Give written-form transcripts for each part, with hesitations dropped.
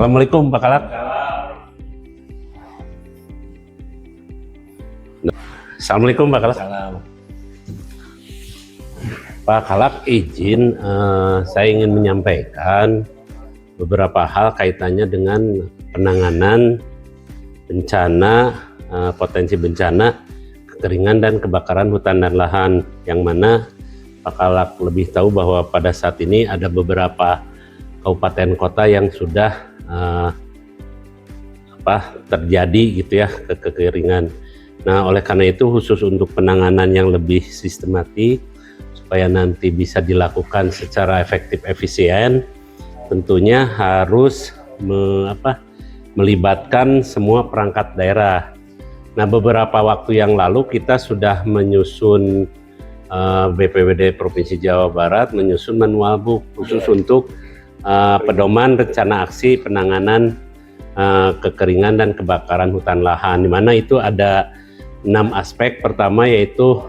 Assalamualaikum Pak Kalak. Assalamualaikum Pak Kalak. Pak Kalak, izin saya ingin menyampaikan beberapa hal kaitannya dengan penanganan bencana, potensi bencana, kekeringan dan kebakaran hutan dan lahan, yang mana Pak Kalak lebih tahu bahwa pada saat ini ada beberapa kabupaten kota yang sudah terjadi gitu ya kekeringan. Nah, oleh karena itu khusus untuk penanganan yang lebih sistematis supaya nanti bisa dilakukan secara efektif efisien, tentunya harus melibatkan semua perangkat daerah. Nah, beberapa waktu yang lalu kita sudah menyusun BPBD Provinsi Jawa Barat menyusun manual book khusus untuk pedoman rencana aksi penanganan kekeringan dan kebakaran hutan lahan, di mana itu ada 6 aspek. Pertama yaitu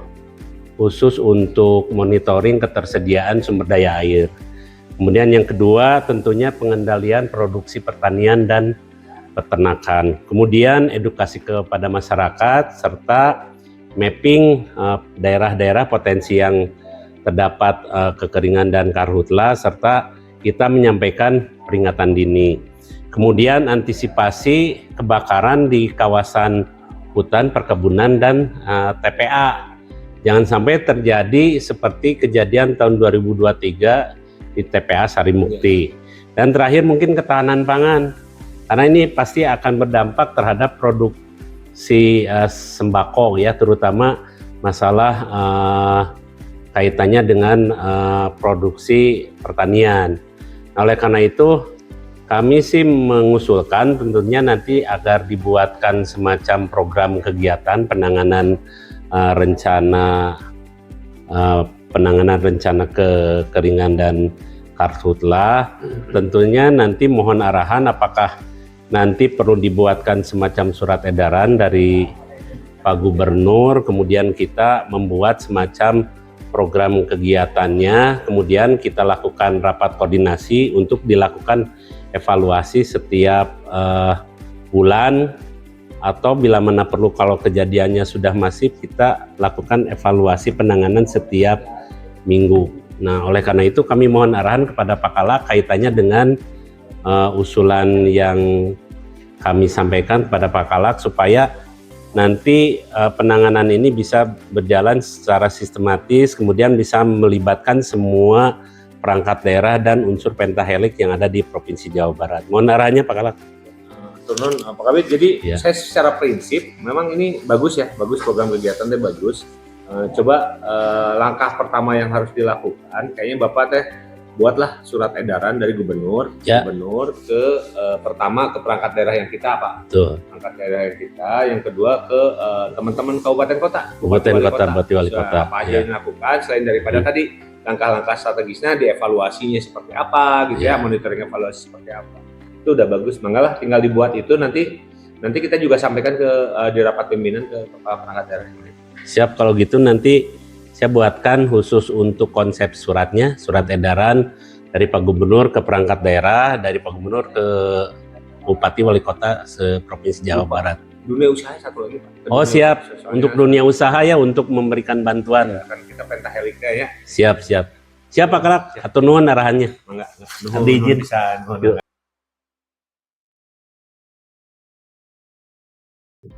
khusus untuk monitoring ketersediaan sumber daya air. Kemudian yang kedua tentunya pengendalian produksi pertanian dan peternakan. Kemudian edukasi kepada masyarakat serta mapping daerah-daerah potensi yang terdapat kekeringan dan karhutla, serta kita menyampaikan peringatan dini. Kemudian antisipasi kebakaran di kawasan hutan, perkebunan, dan TPA. Jangan sampai terjadi seperti kejadian tahun 2023 di TPA Sarimukti. Dan terakhir mungkin ketahanan pangan, karena ini pasti akan berdampak terhadap produksi sembako ya, terutama masalah kaitannya dengan produksi pertanian. Nah, oleh karena itu kami sih mengusulkan tentunya nanti agar dibuatkan semacam program kegiatan penanganan rencana kekeringan dan karhutla. Tentunya nanti mohon arahan apakah nanti perlu dibuatkan semacam surat edaran dari Pak Gubernur, kemudian kita membuat semacam program kegiatannya, kemudian kita lakukan rapat koordinasi untuk dilakukan evaluasi setiap bulan, atau bila mana perlu kalau kejadiannya sudah masif kita lakukan evaluasi penanganan setiap minggu. Nah, oleh karena itu kami mohon arahan kepada Pak Kalak kaitannya dengan usulan yang kami sampaikan kepada Pak Kalak supaya nanti penanganan ini bisa berjalan secara sistematis, kemudian bisa melibatkan semua perangkat daerah dan unsur pentahelik yang ada di Provinsi Jawa Barat. Mohon arahannya Pak Kalak. Turun Pak Kabit, jadi saya secara prinsip memang ini bagus ya, bagus program kegiatannya bagus. Coba langkah pertama yang harus dilakukan, kayaknya Bapak teh buatlah surat edaran dari gubernur ke pertama ke perangkat daerah yang kita perangkat daerah yang kita, yang kedua ke teman-teman kabupaten kota, bupati wali kota. Apa aja yang dilakukan selain daripada tadi langkah-langkah strategisnya, dievaluasinya seperti apa gitu ya, monitoring evaluasi seperti apa, itu udah bagus. Manggalah tinggal dibuat itu, nanti kita juga sampaikan ke di rapat pimpinan ke perangkat daerah. Siap, kalau gitu nanti saya buatkan khusus untuk konsep suratnya, surat edaran dari Pak Gubernur ke perangkat daerah, dari Pak Gubernur ke Bupati Wali Kota se-Provinsi Jawa Barat. Dunia usaha satu lagi Pak. Oh siap, untuk dunia usaha ya, untuk memberikan bantuan. Ya, kan kita pentaheliknya ya. Siap. Siap Pak Kalak, atur nuhun arahannya. Nuhun izin. bisa.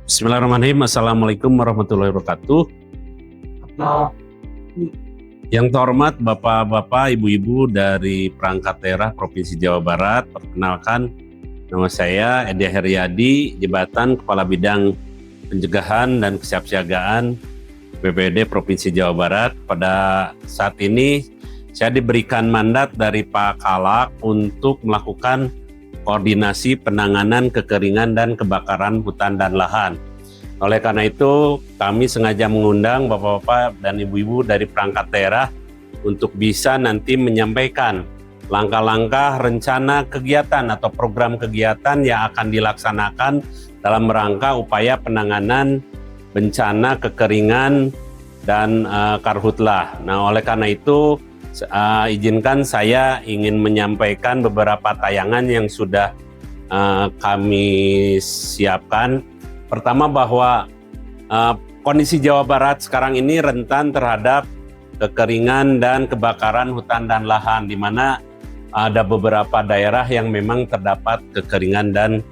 Bismillahirrahmanirrahim. Assalamualaikum warahmatullahi wabarakatuh. Yang terhormat Bapak-Bapak, Ibu-Ibu dari perangkat daerah Provinsi Jawa Barat, perkenalkan nama saya Edi Heryadi, jabatan Kepala Bidang Pencegahan dan Kesiapsiagaan BPBD Provinsi Jawa Barat. Pada saat ini saya diberikan mandat dari Pak Kalak untuk melakukan koordinasi penanganan kekeringan dan kebakaran hutan dan lahan. Oleh karena itu, kami sengaja mengundang Bapak-Bapak dan Ibu-Ibu dari perangkat daerah untuk bisa nanti menyampaikan langkah-langkah rencana kegiatan atau program kegiatan yang akan dilaksanakan dalam rangka upaya penanganan bencana kekeringan dan karhutla. Nah, oleh karena itu, izinkan saya ingin menyampaikan beberapa tayangan yang sudah kami siapkan. Pertama bahwa kondisi Jawa Barat sekarang ini rentan terhadap kekeringan dan kebakaran hutan dan lahan, di mana ada beberapa daerah yang memang terdapat kekeringan dan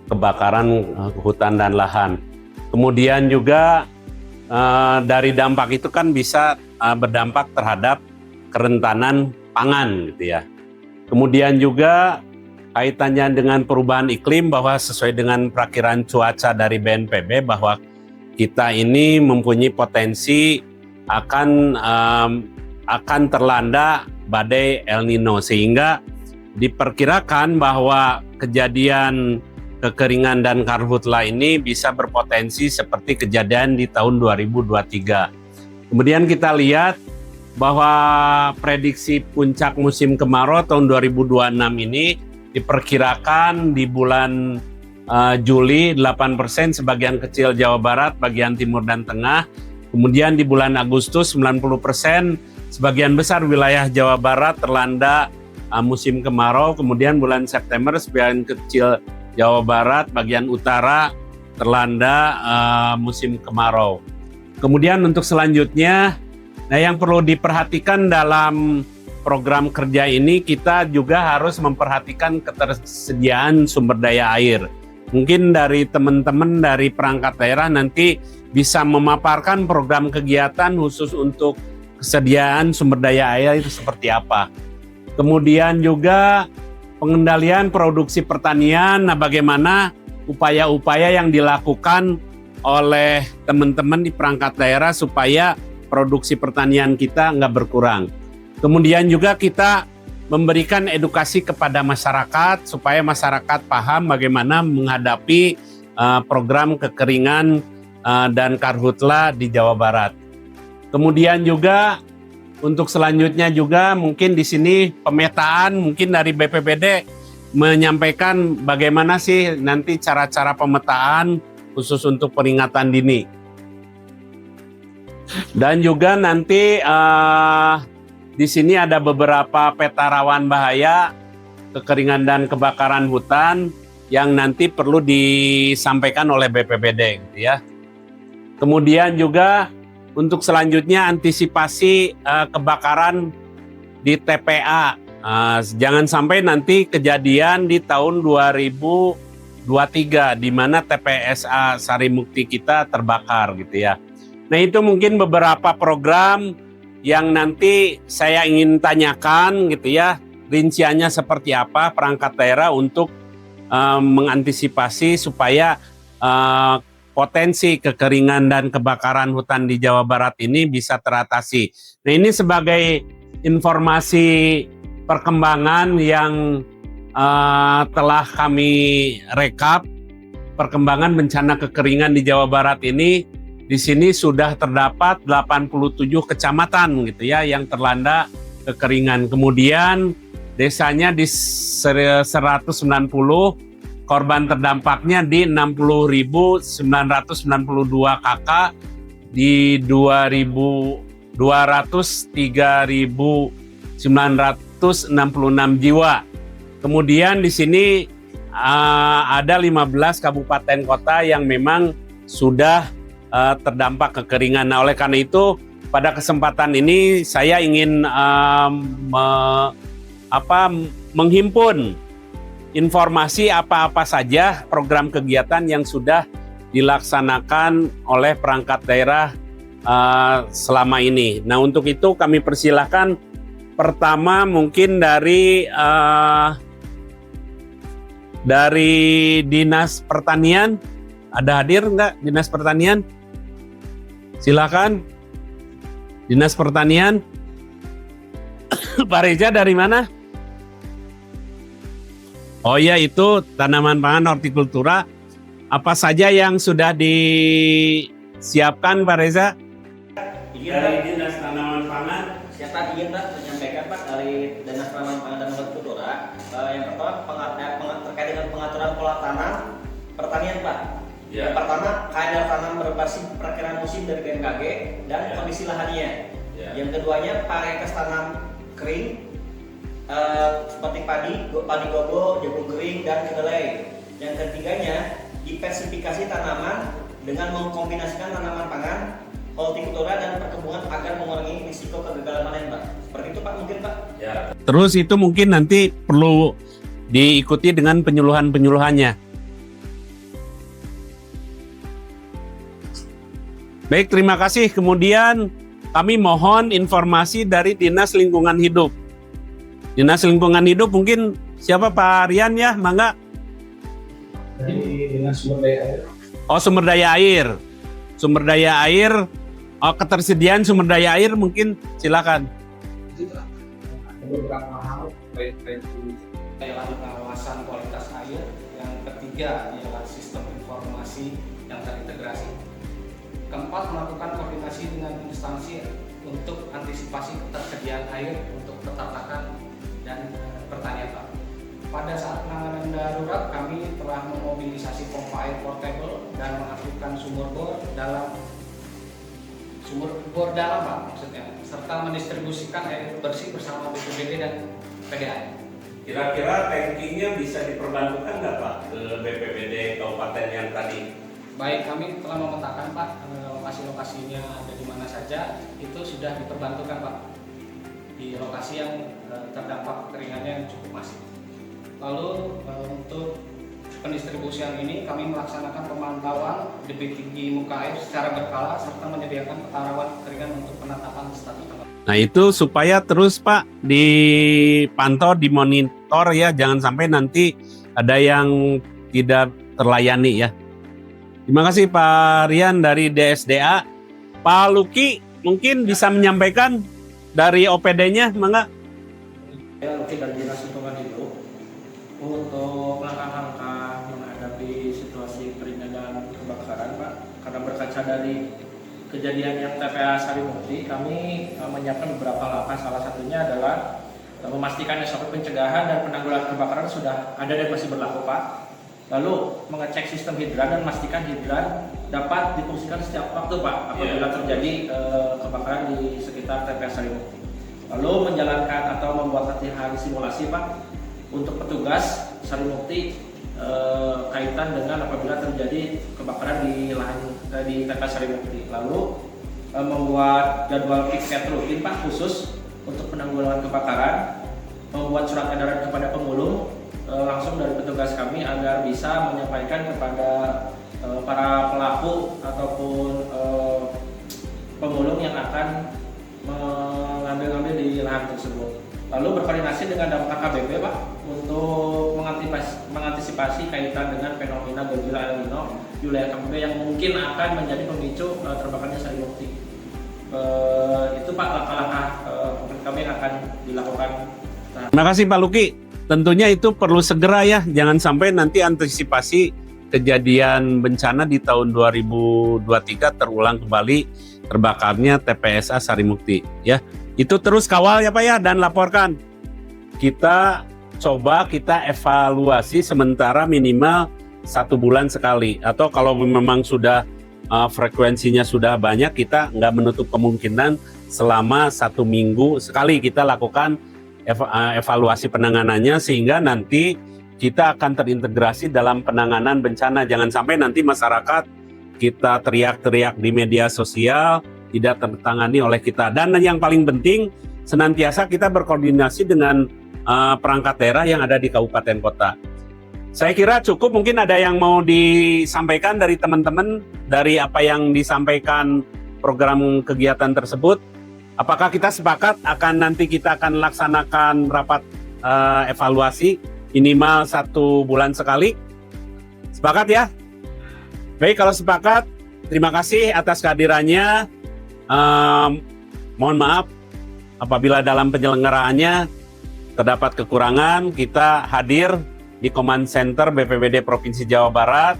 kebakaran hutan dan lahan. Kemudian juga dari dampak itu kan bisa berdampak terhadap kerentanan pangan gitu ya. Kemudian juga kaitannya dengan perubahan iklim, bahwa sesuai dengan perakiran cuaca dari BNPB bahwa kita ini mempunyai potensi akan terlanda badai El Nino, sehingga diperkirakan bahwa kejadian kekeringan dan karhutla ini bisa berpotensi seperti kejadian di tahun 2023. Kemudian kita lihat bahwa prediksi puncak musim kemarau tahun 2026 ini diperkirakan di bulan Juli 8%, sebagian kecil Jawa Barat, bagian timur dan tengah. Kemudian di bulan Agustus 90%, sebagian besar wilayah Jawa Barat terlanda musim kemarau. Kemudian bulan September sebagian kecil Jawa Barat, bagian utara terlanda musim kemarau. Kemudian untuk selanjutnya, nah yang perlu diperhatikan dalam program kerja ini, kita juga harus memperhatikan ketersediaan sumber daya air. Mungkin dari teman-teman dari perangkat daerah nanti bisa memaparkan program kegiatan khusus untuk kesediaan sumber daya air itu seperti apa. Kemudian juga pengendalian produksi pertanian, nah bagaimana upaya-upaya yang dilakukan oleh teman-teman di perangkat daerah supaya produksi pertanian kita nggak berkurang. Kemudian juga kita memberikan edukasi kepada masyarakat supaya masyarakat paham bagaimana menghadapi program kekeringan dan karhutla di Jawa Barat. Kemudian juga untuk selanjutnya juga mungkin di sini pemetaan, mungkin dari BPBD menyampaikan bagaimana sih nanti cara-cara pemetaan khusus untuk peringatan dini. Dan juga nanti di sini ada beberapa peta rawan bahaya kekeringan dan kebakaran hutan yang nanti perlu disampaikan oleh BPBD gitu ya. Kemudian juga untuk selanjutnya antisipasi kebakaran di TPA. Jangan sampai nanti kejadian di tahun 2023 di mana TPSA Sarimukti kita terbakar gitu ya. Nah itu mungkin beberapa program yang nanti saya ingin tanyakan gitu ya, rinciannya seperti apa perangkat daerah untuk mengantisipasi supaya potensi kekeringan dan kebakaran hutan di Jawa Barat ini bisa teratasi. Nah ini sebagai informasi perkembangan yang telah kami rekap, perkembangan bencana kekeringan di Jawa Barat ini. Di sini sudah terdapat 87 kecamatan gitu ya yang terlanda kekeringan. Kemudian desanya di 190, korban terdampaknya di 60.992 KK, di 203.966 jiwa. Kemudian di sini ada 15 kabupaten kota yang memang sudah terdampak kekeringan. Nah, oleh karena itu pada kesempatan ini saya ingin menghimpun informasi apa-apa saja program kegiatan yang sudah dilaksanakan oleh perangkat daerah selama ini. Nah, untuk itu kami persilahkan pertama mungkin dari Dinas Pertanian. Ada hadir nggak Dinas Pertanian? Silakan. Dinas Pertanian. Pak Reza dari mana? Oh ya, itu tanaman pangan hortikultura. Apa saja yang sudah disiapkan Pak Reza? Dari Dinas Tanaman Pangan. Siapa ingin Pak menyampaikan Pak dari Dinas Tanaman Pangan dan Hortikultura. Yang pertama terkait dengan pengaturan pola tanam pertanian Pak. Ya. Yang pertama, kadar tanam berbasis perkiraan musim dari BMKG dan kondisi lahannya. Ya. Yang keduanya, varietas tanam kering. seperti padi gobo, jagung kering, dan kedelai. Yang ketiganya, diversifikasi tanaman dengan mengkombinasikan tanaman pangan, hortikultura dan perkebunan agar mengurangi risiko kegagalan panen, Pak. Seperti itu, Pak, mungkin, Pak. Ya. Terus itu mungkin nanti perlu diikuti dengan penyuluhan-penyuluhannya. Baik, terima kasih. Kemudian kami mohon informasi dari Dinas Lingkungan Hidup. Dinas Lingkungan Hidup mungkin siapa, Pak Rian ya? Mangga. Dari Dinas Sumber Daya Air. Oh, sumber daya air. Sumber daya air. Oh, ketersediaan sumber daya air mungkin silakan. Ada beberapa hal terkait ialah pengawasan kualitas air. Yang ketiga ialah sistem informasi yang terintegrasi. Keempat, melakukan koordinasi dengan instansi untuk antisipasi ketersediaan air untuk peternakan dan pertanian, Pak. Pada saat penanganan darurat, kami telah memobilisasi pompa air portable dan mengaktifkan sumur bor dalam, Pak, maksudnya, serta mendistribusikan air bersih bersama BPBD dan PDAM. Kira-kira tankinya bisa diperbantukan nggak, Pak, ke BPBD kabupaten yang tadi? Baik, kami telah memetakan, Pak, lokasi-lokasinya ada di mana saja. Itu sudah diperbantukan, Pak, di lokasi yang terdampak kekeringannya yang cukup masif. Lalu untuk pendistribusian ini kami melaksanakan pemantauan debit tinggi muka air secara berkala serta menyediakan peta rawan kekeringan untuk penetapan status tanggap. Nah, itu supaya terus, Pak, dipantau, dimonitor ya, jangan sampai nanti ada yang tidak terlayani ya. Terima kasih Pak Rian dari DSDA. Pak Luki mungkin bisa menyampaikan dari OPD-nya, mangga. Saya Luki dari Dinas Lingkungan Hidup. Untuk langkah-langkah menghadapi situasi kekeringan dan kebakaran, Pak, karena berkaca dari kejadian yang TPA Sarimukti, kami menyiapkan beberapa langkah. Salah satunya adalah memastikan SOP pencegahan dan penanggulangan kebakaran sudah ada dan masih berlaku, Pak. Lalu mengecek sistem hidran dan memastikan hidran dapat difungsikan setiap waktu, Pak, apabila terjadi kebakaran di sekitar TPA Sarimukti. Lalu menjalankan atau membuat latihan simulasi, Pak, untuk petugas Sarimukti kaitan dengan apabila terjadi kebakaran di lahan di TPA Sarimukti. Lalu membuat jadwal piket rutin, Pak, khusus untuk penanggulangan kebakaran, membuat surat edaran kepada pemulung langsung dari petugas kami agar bisa menyampaikan kepada para pelaku ataupun pemulung yang akan mengambil di lahan tersebut. Lalu berkoordinasi dengan damkar KBP, Pak, untuk mengantisipasi kaitan dengan fenomena gejolak El Nino di wilayah KBP yang mungkin akan menjadi pemicu terbakarnya Sarimukti. Itu, Pak, langkah-langkah kami yang akan dilakukan. Terima kasih Pak Luki. Tentunya itu perlu segera ya, jangan sampai nanti antisipasi kejadian bencana di tahun 2023 terulang kembali terbakarnya TPSA Sarimukti ya. Itu terus kawal ya Pak ya, dan laporkan. Kita coba kita evaluasi sementara minimal 1 bulan sekali, atau kalau memang sudah frekuensinya sudah banyak, kita nggak menutup kemungkinan selama 1 minggu sekali kita lakukan evaluasi penanganannya, sehingga nanti kita akan terintegrasi dalam penanganan bencana. Jangan sampai nanti masyarakat kita teriak-teriak di media sosial tidak tertangani oleh kita. Dan yang paling penting, senantiasa kita berkoordinasi dengan perangkat daerah yang ada di kabupaten kota. Saya kira cukup. Mungkin ada yang mau disampaikan dari teman-teman dari apa yang disampaikan program kegiatan tersebut. Apakah kita sepakat nanti kita akan laksanakan rapat evaluasi minimal 1 bulan sekali? Sepakat ya? Baik, kalau sepakat, terima kasih atas kehadirannya. Mohon maaf apabila dalam penyelenggaraannya terdapat kekurangan. Kita hadir di Command Center BPBD Provinsi Jawa Barat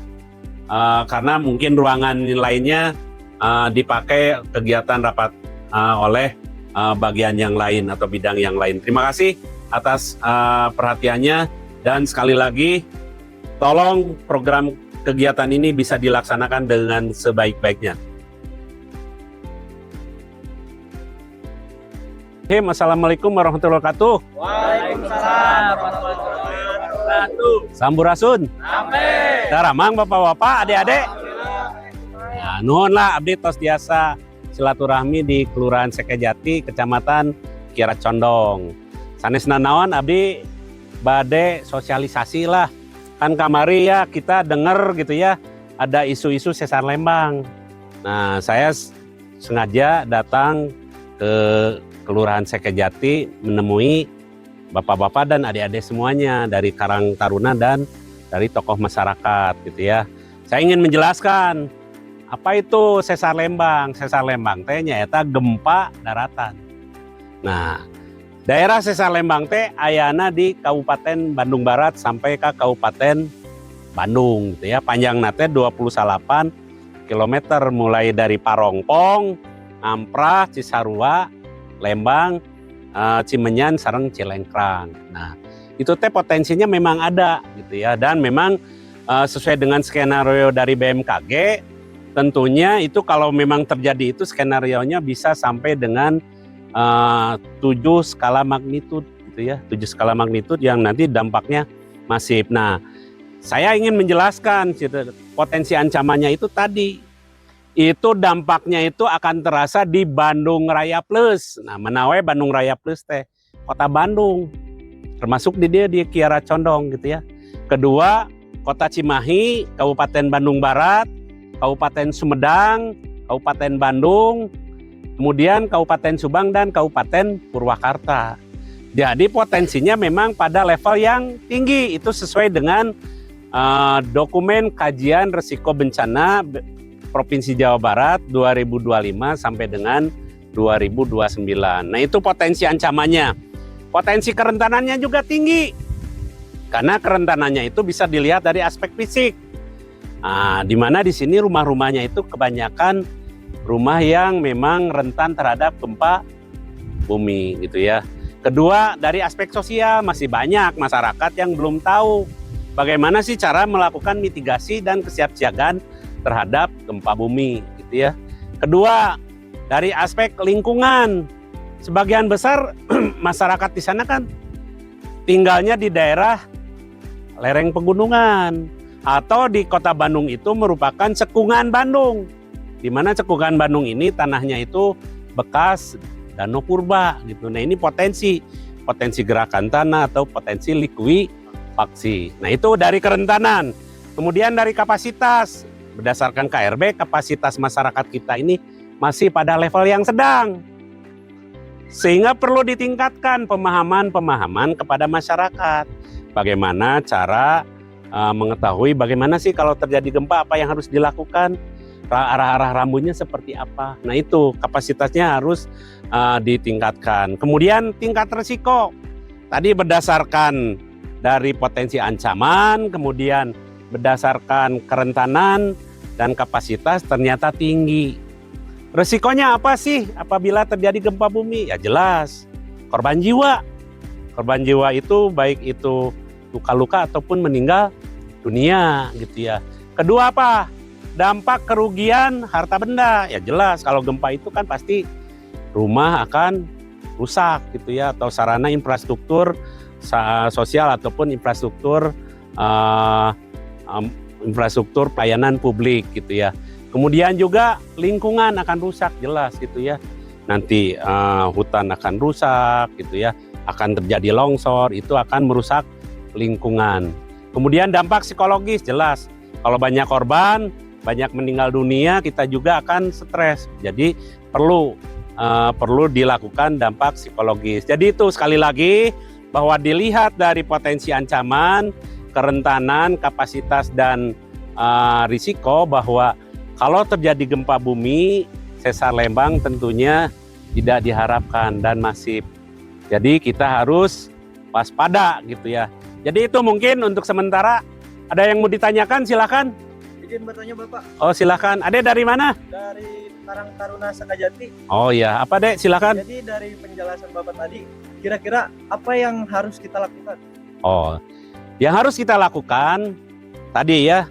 karena mungkin ruangan lainnya dipakai kegiatan rapat oleh bagian yang lain atau bidang yang lain. Terima kasih atas perhatiannya, dan sekali lagi tolong program kegiatan ini bisa dilaksanakan dengan sebaik-baiknya. Assalamualaikum warahmatullahi wabarakatuh. Waalaikumsalam warahmatullahi wabarakatuh. Sampurasun. Amin. Daramang bapak-bapak, adik-adik. Ya, nuhun lah abdi tos biasa silaturahmi di Kelurahan Sekejati, Kecamatan Kiara Condong. Sanesna naon abdi bade sosialisasi lah. Kan kamari ya kita denger gitu ya, ada isu-isu sesar Lembang. Nah, saya sengaja datang ke Kelurahan Sekejati menemui bapak-bapak dan adik-adik semuanya dari Karang Taruna dan dari tokoh masyarakat gitu ya. Saya ingin menjelaskan apa itu sesar Lembang. Sesar Lembang teh nyaeta gempa daratan. Nah, daerah sesar Lembang teh ayana di Kabupaten Bandung Barat sampai ke Kabupaten Bandung gitu ya. Panjangna teh 28 km mulai dari Parongpong, Amprah, Cisarua, Lembang, Cimenyan, sareng Cilengkrang. Nah, itu teh potensinya memang ada gitu ya, dan memang sesuai dengan skenario dari BMKG, tentunya itu kalau memang terjadi itu skenarionya bisa sampai dengan 7 skala magnitud gitu ya, 7 skala magnitud yang nanti dampaknya masif. Nah, saya ingin menjelaskan potensi ancamannya itu tadi. Itu dampaknya itu akan terasa di Bandung Raya Plus. Nah, menawe Bandung Raya Plus teh kota Bandung, termasuk di dia di Kiara Condong gitu ya. Kedua, kota Cimahi, Kabupaten Bandung Barat, Kabupaten Sumedang, Kabupaten Bandung, kemudian Kabupaten Subang dan Kabupaten Purwakarta. Jadi potensinya memang pada level yang tinggi, itu sesuai dengan dokumen kajian risiko bencana Provinsi Jawa Barat 2025 sampai dengan 2029. Nah, itu potensi ancamannya. Potensi kerentanannya juga tinggi. Karena kerentanannya itu bisa dilihat dari aspek fisik. Nah, di mana di sini rumah-rumahnya itu kebanyakan rumah yang memang rentan terhadap gempa bumi gitu ya. Kedua, dari aspek sosial masih banyak masyarakat yang belum tahu bagaimana sih cara melakukan mitigasi dan kesiapsiagaan terhadap gempa bumi gitu ya. Kedua, dari aspek lingkungan, sebagian besar masyarakat di sana kan tinggalnya di daerah lereng pegunungan atau di kota Bandung itu merupakan cekungan Bandung, di mana cekungan Bandung ini tanahnya itu bekas danau purba gitu. Nah, ini potensi gerakan tanah atau potensi likuifaksi. Nah, itu dari kerentanan. Kemudian dari kapasitas, berdasarkan KRB, kapasitas masyarakat kita ini masih pada level yang sedang. Sehingga perlu ditingkatkan pemahaman kepada masyarakat. Bagaimana cara mengetahui bagaimana sih kalau terjadi gempa, apa yang harus dilakukan, arah-arah rambutnya seperti apa. Nah, itu kapasitasnya harus ditingkatkan. Kemudian tingkat risiko. Tadi berdasarkan dari potensi ancaman, kemudian berdasarkan kerentanan, dan kapasitas ternyata tinggi. Resikonya apa sih apabila terjadi gempa bumi? Ya jelas, korban jiwa. Korban jiwa itu baik itu luka-luka ataupun meninggal dunia gitu ya. Kedua apa? Dampak kerugian harta benda. Ya jelas, kalau gempa itu kan pasti rumah akan rusak gitu ya, atau sarana infrastruktur sosial ataupun infrastruktur pelayanan publik gitu ya. Kemudian juga lingkungan akan rusak jelas gitu ya. Nanti hutan akan rusak gitu ya. Akan terjadi longsor, itu akan merusak lingkungan. Kemudian dampak psikologis jelas. Kalau banyak korban, banyak meninggal dunia, kita juga akan stres. Jadi perlu dilakukan dampak psikologis. Jadi itu sekali lagi bahwa dilihat dari potensi ancaman, kerentanan, kapasitas, dan risiko, bahwa kalau terjadi gempa bumi, sesar Lembang tentunya tidak diharapkan dan masif. Jadi kita harus waspada gitu ya. Jadi itu mungkin untuk sementara. Ada yang mau ditanyakan, silakan. Izin bertanya Bapak. Oh silakan. Adek dari mana? Dari Karang Taruna Sekejati. Oh iya, apa Dek? Silakan. Jadi dari penjelasan Bapak tadi, kira-kira apa yang harus kita lakukan? Oh, yang harus kita lakukan tadi ya,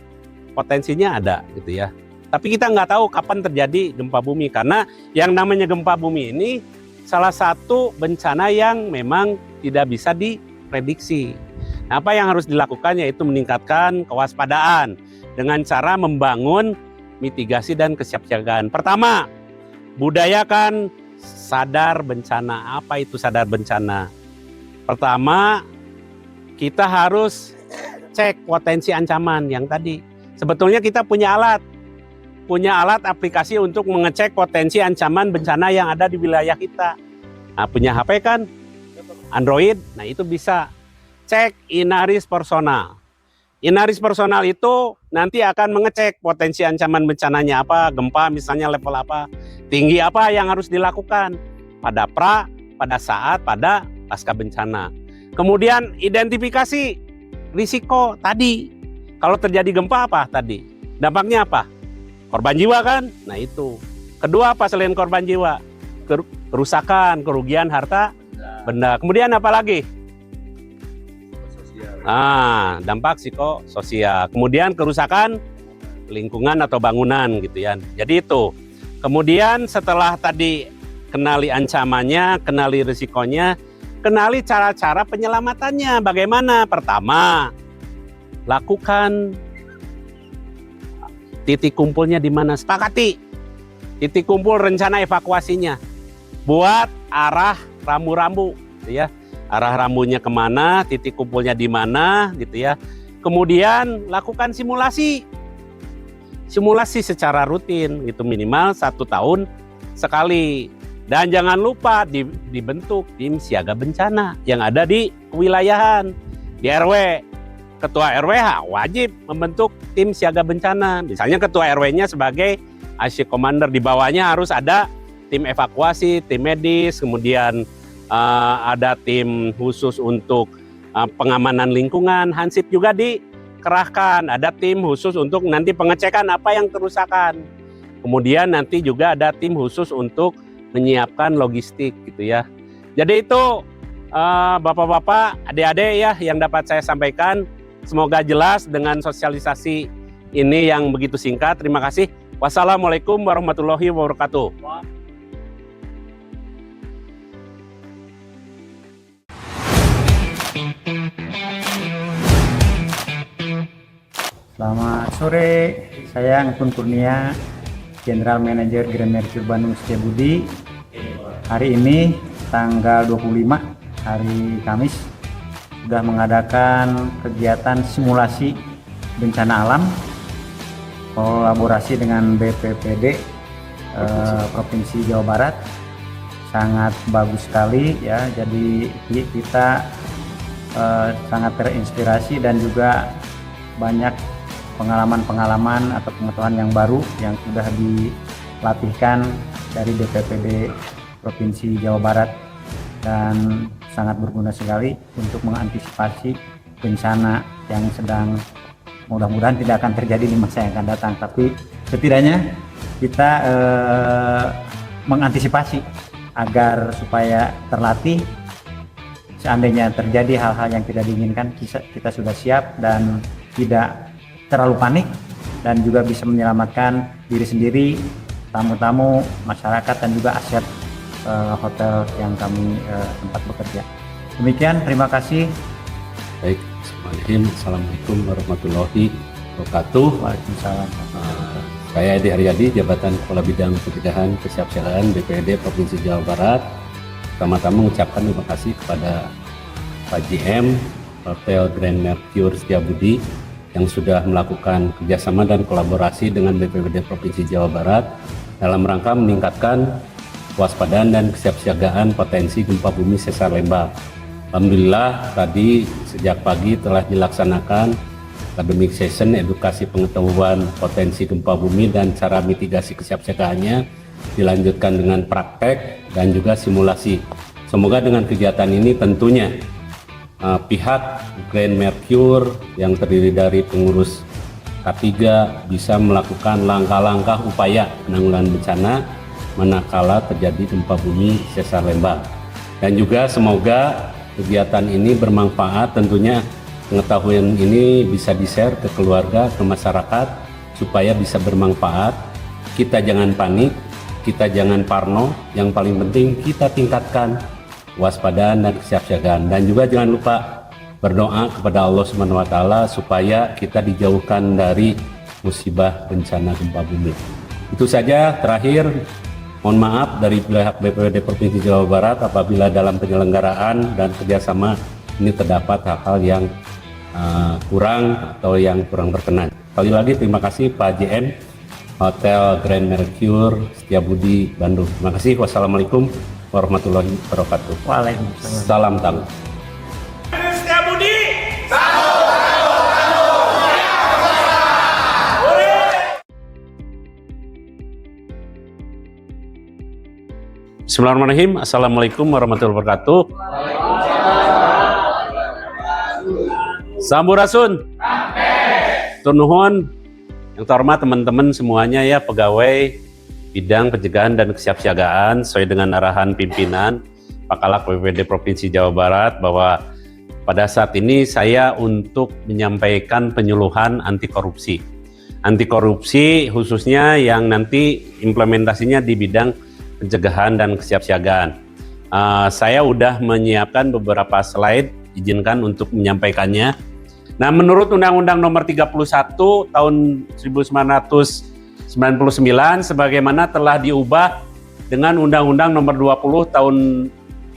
potensinya ada gitu ya. Tapi kita nggak tahu kapan terjadi gempa bumi, karena yang namanya gempa bumi ini salah satu bencana yang memang tidak bisa diprediksi. Nah, apa yang harus dilakukan yaitu meningkatkan kewaspadaan dengan cara membangun mitigasi dan kesiapsiagaan. Pertama, budayakan sadar bencana. Apa itu sadar bencana? Pertama, kita harus cek potensi ancaman yang tadi. Sebetulnya kita punya alat aplikasi untuk mengecek potensi ancaman bencana yang ada di wilayah kita. Nah, punya HP kan? Android, nah itu bisa cek Inaris Personal. Inaris Personal itu nanti akan mengecek potensi ancaman bencananya apa, gempa misalnya level apa, tinggi apa yang harus dilakukan pada pada saat, pada pasca bencana. Kemudian identifikasi risiko tadi. Kalau terjadi gempa apa tadi? Dampaknya apa? Korban jiwa kan? Nah itu. Kedua apa selain korban jiwa? Kerusakan, kerugian harta benda. Kemudian apa lagi? Dampak psikososial. Kemudian kerusakan lingkungan atau bangunan gitu ya. Jadi itu. Kemudian setelah tadi kenali ancamannya, kenali risikonya, kenali cara-cara penyelamatannya. Bagaimana? Pertama, lakukan titik kumpulnya di mana? Sepakati titik kumpul rencana evakuasinya. Buat arah rambu-rambu, gitu ya. Arah rambunya kemana, titik kumpulnya di mana, gitu ya. Kemudian lakukan simulasi secara rutin, itu minimal 1 tahun sekali. Dan jangan lupa dibentuk tim siaga bencana yang ada di kewilayahan, di RW. Ketua RW wajib membentuk tim siaga bencana. Misalnya ketua RW-nya sebagai IC Commander, di bawahnya harus ada tim evakuasi, tim medis, kemudian ada tim khusus untuk pengamanan lingkungan, Hansip juga dikerahkan, ada tim khusus untuk nanti pengecekan apa yang kerusakan. Kemudian nanti juga ada tim khusus untuk menyiapkan logistik gitu ya. Jadi itu bapak-bapak, adik-adik ya yang dapat saya sampaikan. Semoga jelas dengan sosialisasi ini yang begitu singkat. Terima kasih. Wassalamualaikum warahmatullahi wabarakatuh. Selamat sore, saya Angkun Kurnia, General Manager Grand Mercure Bandung Setiabudi. Hari ini tanggal 25, hari Kamis, sudah mengadakan kegiatan simulasi bencana alam kolaborasi dengan BPPD Provinsi Jawa Barat. Sangat bagus sekali ya, jadi kita sangat terinspirasi dan juga banyak pengalaman-pengalaman atau pengetahuan yang baru yang sudah dilatihkan dari BPPD Provinsi Jawa Barat, dan sangat berguna sekali untuk mengantisipasi bencana yang sedang mudah-mudahan tidak akan terjadi di masa yang akan datang, tapi setidaknya kita mengantisipasi agar supaya terlatih seandainya terjadi hal-hal yang tidak diinginkan, kita sudah siap dan tidak terlalu panik, dan juga bisa menyelamatkan diri sendiri, tamu-tamu, masyarakat, dan juga aset hotel yang kami tempat bekerja. Demikian, terima kasih. Baik, Assalamualaikum warahmatullahi wabarakatuh. Waalaikumsalam. Saya Edi Haryadi, Jabatan Kepala Bidang Pencegahan Kesiapsiagaan BPD Provinsi Jawa Barat. Pertama-tama mengucapkan terima kasih kepada Pak GM Hotel Grand Mercure Setiabudi yang sudah melakukan kerjasama dan kolaborasi dengan BPBD Provinsi Jawa Barat dalam rangka meningkatkan kewaspadaan dan kesiapsiagaan potensi gempa bumi sesar Lembang. Alhamdulillah tadi sejak pagi telah dilaksanakan academic session edukasi pengetahuan potensi gempa bumi dan cara mitigasi kesiapsiagaannya, dilanjutkan dengan praktek dan juga simulasi. Semoga dengan kegiatan ini tentunya pihak Grand Mercure yang terdiri dari pengurus K3 bisa melakukan langkah-langkah upaya penanggulangan bencana manakala terjadi gempa bumi sesar Lembang. Dan juga semoga kegiatan ini bermanfaat, tentunya pengetahuan ini bisa di-share ke keluarga, ke masyarakat supaya bisa bermanfaat. Kita jangan panik, kita jangan parno, yang paling penting kita tingkatkan waspadaan dan kesiapsiagaan. Dan juga jangan lupa berdoa kepada Allah Subhanahu wa taala supaya kita dijauhkan dari musibah bencana gempa bumi. Itu saja. Terakhir, mohon maaf dari pihak BPWD Provinsi Jawa Barat apabila dalam penyelenggaraan dan kerjasama ini terdapat hal-hal yang kurang atau yang kurang berkenan. Sekali lagi terima kasih Pak JM Hotel Grand Mercure Setiabudi Bandung. Terima kasih. Wassalamualaikum warahmatullahi wabarakatuh. Waalaikumsalam. Salam tangguh. Bismillahirrahmanirrahim. Assalamualaikum warahmatullahi wabarakatuh. Sampurasun. Turnuhun. Yang terhormat teman-teman semuanya ya, pegawai bidang pencegahan dan kesiapsiagaan sesuai dengan arahan pimpinan Pak Kalak BPWD Provinsi Jawa Barat bahwa pada saat ini saya untuk menyampaikan penyuluhan anti korupsi. Anti korupsi khususnya yang nanti implementasinya di bidang pencegahan dan kesiapsiagaan. Saya udah menyiapkan beberapa slide, izinkan untuk menyampaikannya. Nah, menurut Undang-Undang Nomor 31 Tahun 1999 sebagaimana telah diubah dengan Undang-Undang Nomor 20 Tahun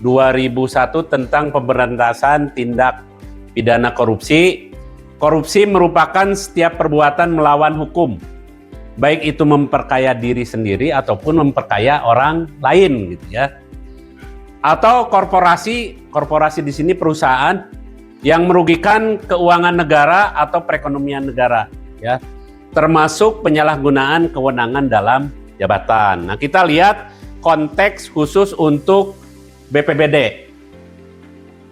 2001 tentang pemberantasan tindak pidana korupsi. Korupsi merupakan setiap perbuatan melawan hukum, baik itu memperkaya diri sendiri ataupun memperkaya orang lain gitu ya. Atau korporasi di sini perusahaan yang merugikan keuangan negara atau perekonomian negara ya, termasuk penyalahgunaan kewenangan dalam jabatan. Nah, kita lihat konteks khusus untuk BPBD,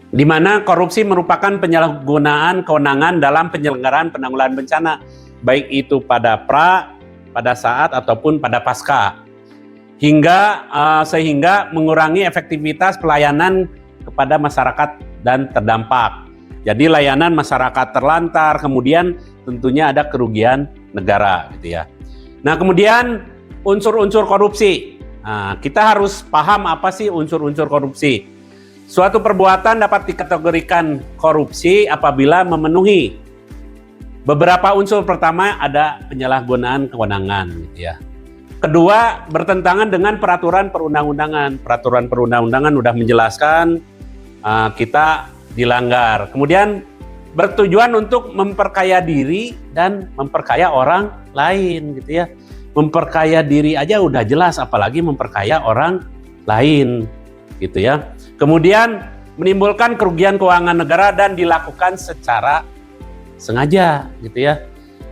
di mana korupsi merupakan penyalahgunaan kewenangan dalam penyelenggaraan penanggulangan bencana, baik itu pada pada saat ataupun pada pasca, sehingga mengurangi efektivitas pelayanan kepada masyarakat dan terdampak. Jadi layanan masyarakat terlantar, kemudian tentunya ada kerugian negara gitu ya. Nah, kemudian unsur-unsur korupsi. Nah, kita harus paham apa sih unsur-unsur korupsi. Suatu perbuatan dapat dikategorikan korupsi apabila memenuhi beberapa unsur. Pertama, ada penyalahgunaan kewenangan gitu ya. Kedua, bertentangan dengan peraturan perundang-undangan. Peraturan perundang-undangan sudah menjelaskan kita dilanggar. Kemudian bertujuan untuk memperkaya diri dan memperkaya orang lain gitu ya. Memperkaya diri aja udah jelas, apalagi memperkaya orang lain gitu ya. Kemudian menimbulkan kerugian keuangan negara dan dilakukan secara sengaja gitu ya.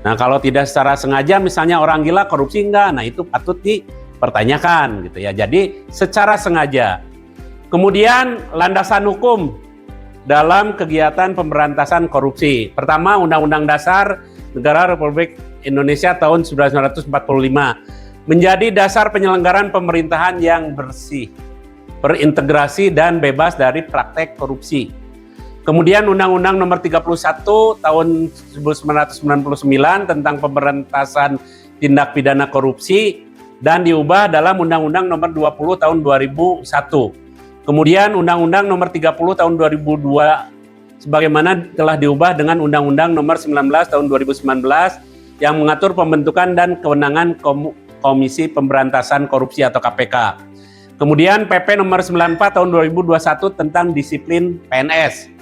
Nah, kalau tidak secara sengaja misalnya orang gila korupsi enggak, nah itu patut dipertanyakan gitu ya. Jadi secara sengaja. Kemudian landasan hukum dalam kegiatan pemberantasan korupsi. Pertama, Undang-Undang Dasar Negara Republik Indonesia tahun 1945 menjadi dasar penyelenggaraan pemerintahan yang bersih, berintegrasi dan bebas dari praktek korupsi. Kemudian Undang-Undang Nomor 31 tahun 1999 tentang pemberantasan tindak pidana korupsi dan diubah dalam Undang-Undang Nomor 20 tahun 2001. Kemudian Undang-Undang Nomor 30 tahun 2002 sebagaimana telah diubah dengan Undang-Undang Nomor 19 tahun 2019 yang mengatur pembentukan dan kewenangan Komisi Pemberantasan Korupsi atau KPK. Kemudian PP Nomor 94 tahun 2021 tentang disiplin PNS.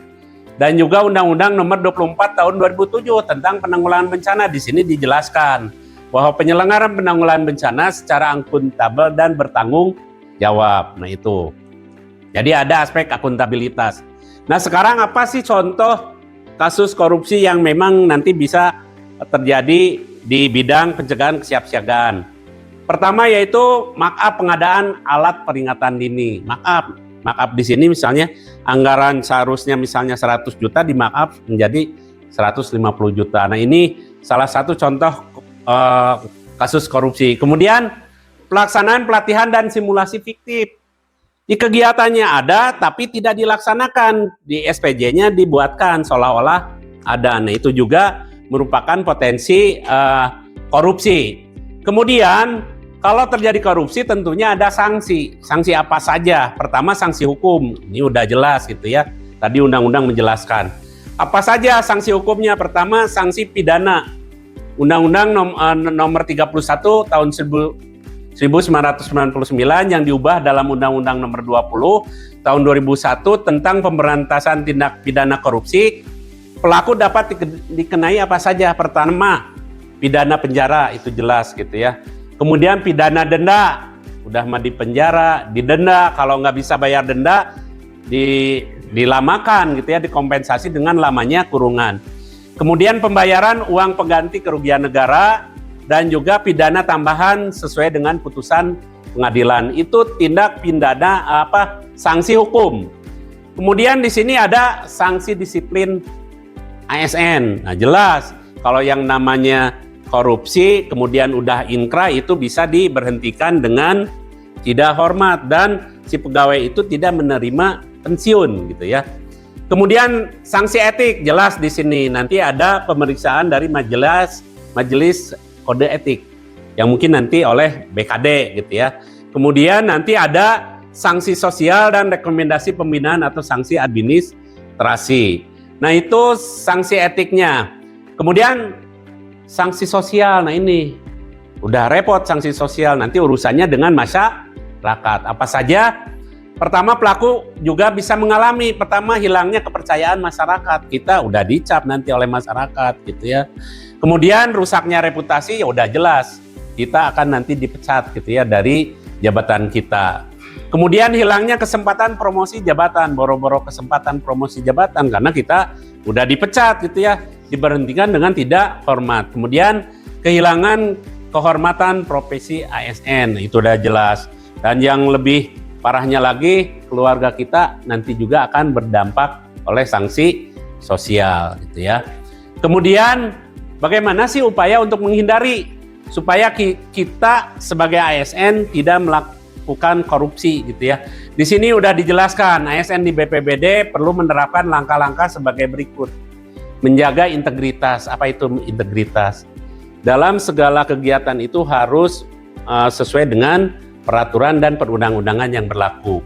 Dan juga Undang-Undang Nomor 24 tahun 2007 tentang penanggulangan bencana. Di sini dijelaskan bahwa penyelenggaraan penanggulangan bencana secara akuntabel dan bertanggung jawab. Nah, itu. Jadi ada aspek akuntabilitas. Nah, sekarang apa sih contoh kasus korupsi yang memang nanti bisa terjadi di bidang pencegahan kesiapsiagaan? Pertama yaitu markup pengadaan alat peringatan dini. Markup di sini misalnya anggaran seharusnya misalnya 100 juta di markup menjadi 150 juta. Nah, ini salah satu contoh kasus korupsi. Kemudian pelaksanaan pelatihan dan simulasi fiktif. Di kegiatannya ada tapi tidak dilaksanakan, di SPJ-nya dibuatkan seolah-olah ada. Nah, itu juga merupakan potensi korupsi. Kemudian Kalau terjadi korupsi tentunya ada sanksi. Sanksi apa saja? Pertama sanksi hukum. Ini udah jelas gitu ya. Tadi undang-undang menjelaskan. Apa saja sanksi hukumnya? Pertama sanksi pidana. Undang-undang nomor 31 tahun 1999 yang diubah dalam Undang-Undang nomor 20 tahun 2001 tentang pemberantasan tindak pidana korupsi. Pelaku dapat dikenai apa saja? Pertama, pidana penjara, itu jelas gitu ya. Kemudian pidana denda, udah mah di penjara, didenda, kalau nggak bisa bayar denda, dilamakan gitu ya, dikompensasi dengan lamanya kurungan. Kemudian pembayaran uang pengganti kerugian negara dan juga pidana tambahan sesuai dengan putusan pengadilan. Itu tindak pidana sanksi hukum. Kemudian di sini ada sanksi disiplin ASN. Nah, jelas kalau yang namanya korupsi kemudian udah inkrah itu bisa diberhentikan dengan tidak hormat dan si pegawai itu tidak menerima pensiun gitu ya. Kemudian sanksi etik jelas di sini nanti ada pemeriksaan dari majelis kode etik yang mungkin nanti oleh BKD gitu ya. Kemudian nanti ada sanksi sosial dan rekomendasi pembinaan atau sanksi administrasi. Nah, itu sanksi etiknya. Kemudian sanksi sosial, nah ini udah repot sanksi sosial, nanti urusannya dengan masyarakat. Apa saja? Pertama, pelaku juga bisa mengalami hilangnya kepercayaan masyarakat. Kita udah dicap nanti oleh masyarakat gitu ya. Kemudian rusaknya reputasi ya udah jelas. Kita akan nanti dipecat gitu ya dari jabatan kita. Kemudian hilangnya kesempatan promosi jabatan, boro-boro kesempatan promosi jabatan karena kita udah dipecat gitu ya. Diberhentikan dengan tidak hormat. Kemudian kehilangan kehormatan profesi ASN, itu udah jelas. Dan yang lebih parahnya lagi, keluarga kita nanti juga akan berdampak oleh sanksi sosial gitu ya. Kemudian bagaimana sih upaya untuk menghindari supaya kita sebagai ASN tidak melakukan korupsi gitu ya. Di sini udah dijelaskan, ASN di BPBD perlu menerapkan langkah-langkah sebagai berikut. Menjaga integritas. Apa itu integritas? Dalam segala kegiatan itu harus sesuai dengan peraturan dan perundang-undangan yang berlaku.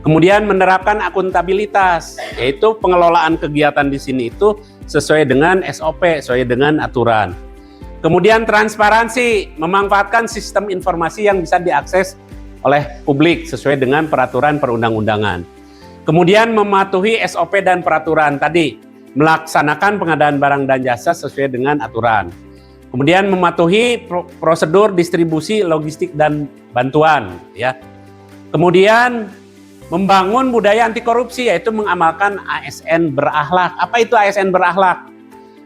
Kemudian menerapkan akuntabilitas, yaitu pengelolaan kegiatan di sini itu sesuai dengan SOP, sesuai dengan aturan. Kemudian transparansi, memanfaatkan sistem informasi yang bisa diakses oleh publik sesuai dengan peraturan perundang-undangan. Kemudian mematuhi SOP dan peraturan tadi, melaksanakan pengadaan barang dan jasa sesuai dengan aturan. Kemudian mematuhi prosedur distribusi logistik dan bantuan ya. Kemudian membangun budaya anti korupsi, yaitu mengamalkan ASN berakhlak. Apa itu ASN berakhlak?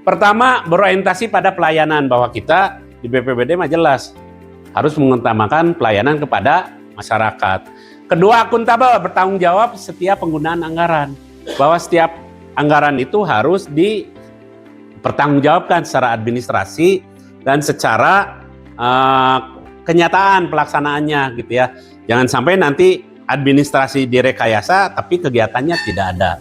Pertama, berorientasi pada pelayanan, bahwa kita di BPBD mah jelas harus mengutamakan pelayanan kepada masyarakat. Kedua, akuntabel, bertanggung jawab setiap penggunaan anggaran, bahwa setiap anggaran itu harus dipertanggungjawabkan secara administrasi dan secara kenyataan pelaksanaannya gitu ya. Jangan sampai nanti administrasi direkayasa tapi kegiatannya tidak ada.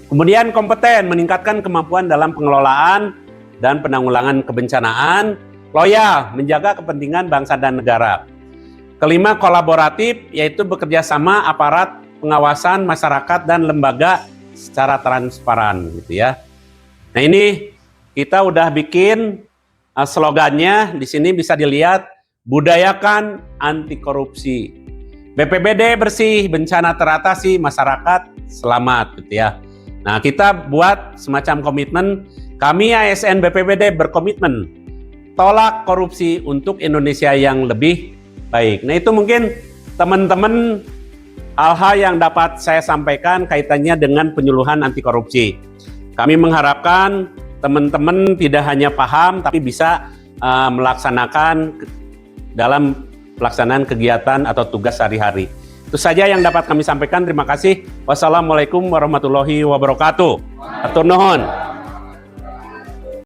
Kemudian kompeten, meningkatkan kemampuan dalam pengelolaan dan penanggulangan kebencanaan. Loyal, menjaga kepentingan bangsa dan negara. Kelima, kolaboratif, yaitu bekerja sama aparat pengawasan masyarakat dan lembaga secara transparan gitu ya. Nah, ini kita udah bikin slogannya, di sini bisa dilihat, budayakan anti korupsi. BPBD bersih, bencana teratasi, masyarakat selamat gitu ya. Nah, kita buat semacam komitmen, kami ASN BPBD berkomitmen tolak korupsi untuk Indonesia yang lebih baik. Nah, itu mungkin teman-teman hal-hal yang dapat saya sampaikan kaitannya dengan penyuluhan anti korupsi. Kami mengharapkan teman-teman tidak hanya paham tapi bisa melaksanakan dalam pelaksanaan kegiatan atau tugas sehari-hari. Itu saja yang dapat kami sampaikan. Terima kasih. Wassalamualaikum warahmatullahi wabarakatuh. Atur nuhun.